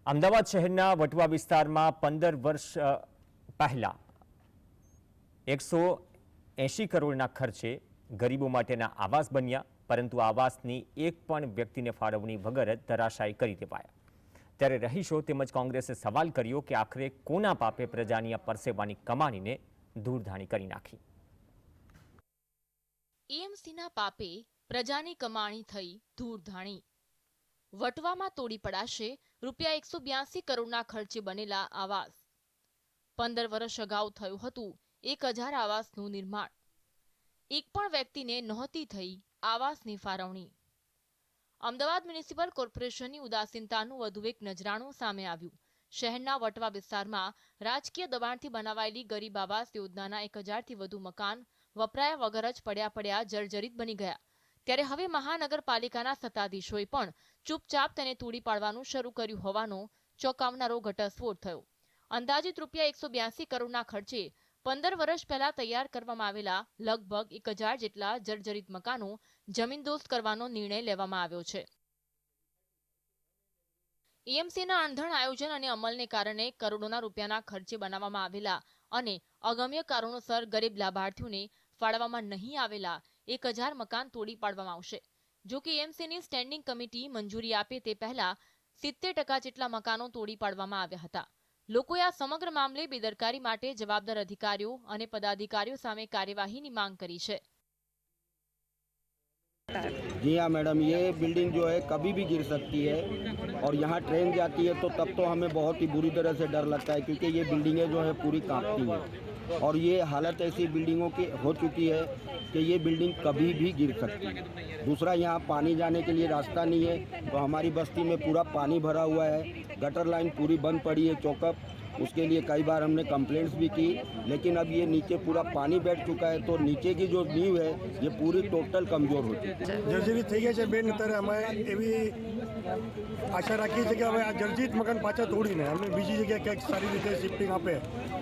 અમદાવાદ શહેરના વટવા વિસ્તારમાં 15 વર્ષ પહેલા 180 કરોડના ખર્ચે ગરીબો માટેના આવાસ બન્યા, પરંતુ આવાસની એક પણ વ્યક્તિને ફાળવણી વગર જ ધરાશાયી કરી દેવાયા। ત્યારે રહીશો તેમજ કોંગ્રેસે સવાલ કર્યો કે આખરે કોના પાપે પ્રજાની આ પરસેવાની કમાણીને ધૂળધાણી કરી નાખી। એએમસીના પાપે પ્રજાની કમાણી થઈ ધૂળધાણી। વટવામાં તોડી પડાશે રૂપિયા 182 કરોડના ખર્ચે બનેલા આવાસ। 15 વર્ષ અગાઉ થયું હતું 1000 આવાસનું નિર્માણ। એક પણ વ્યક્તિને નહોતી થઈ આવાસની ફાળવણી। અમદાવાદ મ્યુનિસિપલ કોર્પોરેશનની ઉદાસીનતાનું વધુ એક નજરાણું સામે આવ્યું। શહેરના વટવા વિસ્તારમાં રાજકીય દબાણથી બનાવાયેલી ગરીબ આવાસ યોજનાના 1000થી વધુ મકાન વપરાયા વગર જ પડ્યા જર્જરિત બની ગયા। ત્યારે હવે મહાનગરપાલિકાના સત્તાધીશોએ પણ ચૂપચાપ તેને તોડી પાડવાનું શરૂ કર્યું હોવાનો ચોંકાવનારો ઘટસ્ફોટ થયો। અંદાજિત રૂપિયા 182 કરોડના ખર્ચે 15 વર્ષ પહેલા તૈયાર કરવામાં આવેલા લગભગ 1000 જેટલા જર્જરિત મકાનો જમીનદોસ્ત કરવાનો નિર્ણય લેવામાં આવ્યો છે। એએમસીના અણધણ આયોજન અને અમલને કારણે કરોડોના રૂપિયાના ખર્ચે બનાવવામાં આવેલા અને અગમ્ય કારણોસર ગરીબ લાભાર્થીઓને ફાળવવામાં નહીં આવેલા 1000 મકાન તોડી પાડવામાં આવશે। જો કે એએમસીની સ્ટેન્ડિંગ કમિટી મંજૂરી આપે તે પહેલા 70% જેટલા મકાનો તોડી પાડવામાં આવ્યા હતા। લોકોએ આ સમગ્ર મામલે બેદરકારી માટે જવાબદાર અધિકારીઓ અને પદાધિકારીઓ સામે કાર્યવાહીની માંગ કરી છે। जी हाँ मैडम, ये बिल्डिंग जो है कभी भी गिर सकती है और यहाँ ट्रेन जाती है तो तब तो हमें बहुत ही बुरी तरह से डर लगता है, क्योंकि ये बिल्डिंगें जो है पूरी कांपती हैं और ये हालत ऐसी बिल्डिंगों की हो चुकी है कि ये बिल्डिंग कभी भी गिर सकती है। दूसरा, यहाँ पानी जाने के लिए रास्ता नहीं है, तो हमारी बस्ती में पूरा पानी भरा हुआ है, गटर लाइन पूरी बंद पड़ी है चौकअप। उसके लिए कई बार हमने कंप्लेंट्स भी की, लेकिन अब ये नीचे पूरा पानी बैठ चुका है, तो नीचे की जो नींव है ये पूरी टोटल कमजोर हो चुकी है। जर्जरित થઈ ગયા છે બેન। અત્યારે અમે એવી આશા રાખીએ છીએ કે હવે આ જર્જરિત મકાન પાછા તોડીને અમને બીજી જગ્યાએ કંઈક સારી રીતે શિફ્ટિંગ આપે।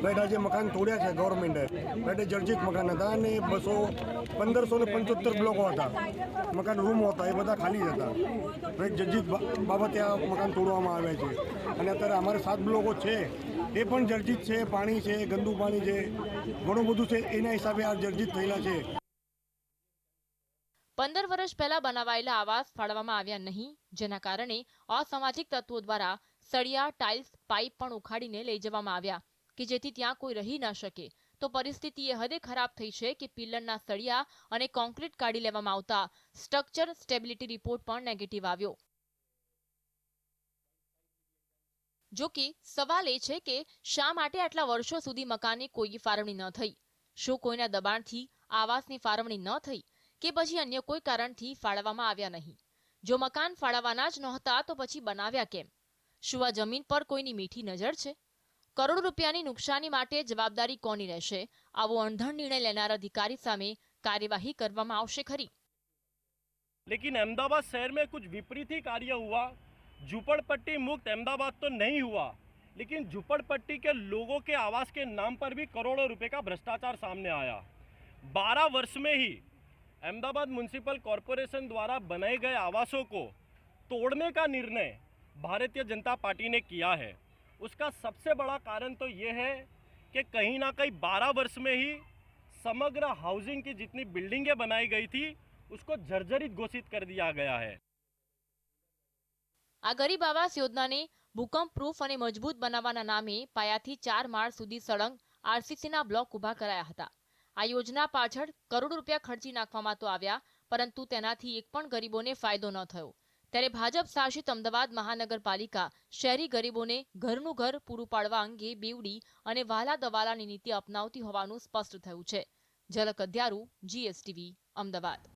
બેટા જે મકાન તોડ્યા છે ગવર્મેન્ટે, બેટા જર્જરિત મકાન હતા અને 1575 બ્લોકો હતા, મકાન રૂમો હતા, એ બધા ખાલી હતા। જર્જરિત બાબતે આ મકાન તોડવામાં આવ્યા છે અને અત્યારે અમારે 7 બ્લોકો છે એ પણ જર્જરિત છે। પાણી છે, ગંદુ પાણી છે, ઘણું બધું છે, એના હિસાબે આ જર્જરિત થયેલા છે। 15 વર્ષ પહેલા બનાવાયેલા આવાસ ફાળવવામાં આવ્યા નહીં, જેના કારણે અસામાજિક તત્વો દ્વારા સળિયા, ટાઇલ્સ, પાઇપ પણ ઉખાડીને લઈ જવામાં આવ્યા કે જેથી ત્યાં કોઈ રહી ન શકે। તો પરિસ્થિતિ એ હદે ખરાબ થઈ છે કે પિલ્લરના સળિયા અને કોન્ક્રીટ કાઢી લેવામાં આવતા સ્ટ્રક્ચર સ્ટેબિલિટી રિપોર્ટ પણ નેગેટિવ આવ્યો। જો કે સવાલ એ છે કે શા માટે આટલા વર્ષો સુધી મકાનની કોઈ ફાળવણી ન થઈ? શું કોઈના દબાણથી આવાસની ફાળવણી ન થઈ કે પછી અન્ય કોઈ કારણથી ફાળવવામાં આવ્યા નહીં? જો મકાન ફાળવવાના જ નહોતા તો પછી બનાવ્યા કેમ? શું આ જમીન પર કોઈની મીઠી નજર છે? કરોડો રૂપિયાની નુકસાની માટે જવાબદારી કોની રહેશે? આવો અણધણ નિર્ણય લેનાર અધિકારી સામે કાર્યવાહી કરવામાં આવશે ખરી? लेकिन अहमदाबाद शहर में कुछ विपरीत ही कार्य हुआ। झुपड़पट्टी मुक्त अहमदाबाद तो नहीं हुआ, लेकिन झुपड़पट्टी के लोगों के आवास के नाम पर भी करोड़ों रुपए का भ्रष्टाचार सामने आया। 12 वर्ष में ही अहमदाबाद म्युनिसिपल कॉरपोरेशन द्वारा बनाए गए आवासों को तोड़ने का निर्णय भारतीय जनता पार्टी ने किया है। उसका सबसे बड़ा कारण तो ये है कि कहीं ना कहीं 12 वर्ष में ही समग्र हाउसिंग की जितनी बिल्डिंगें बनाई गई थी उसको जर्जरित घोषित कर दिया गया है। આ ગરીબ આવાસ યોજનાને ભૂકંપ પ્રૂફ અને મજબૂત બનાવવાના નામે પાયાથી 4 માળ સુધી સળંગ આરસીસીના બ્લોક ઊભા કરાયા હતા। આ યોજના પાછળ કરોડો રૂપિયા ખર્ચી નાખવામાં તો આવ્યા, પરંતુ તેનાથી એક પણ ગરીબોને ફાયદો ન થયો। ત્યારે ભાજપ શાસિત અમદાવાદ મહાનગરપાલિકા શહેરી ગરીબોને ઘરનું ઘર પૂરું પાડવા અંગે બેવડી અને વહાલા દવાલાની નીતિ અપનાવતી હોવાનું સ્પષ્ટ થયું છે। ઝલક અધ્યારું, જીએસટીવી, અમદાવાદ।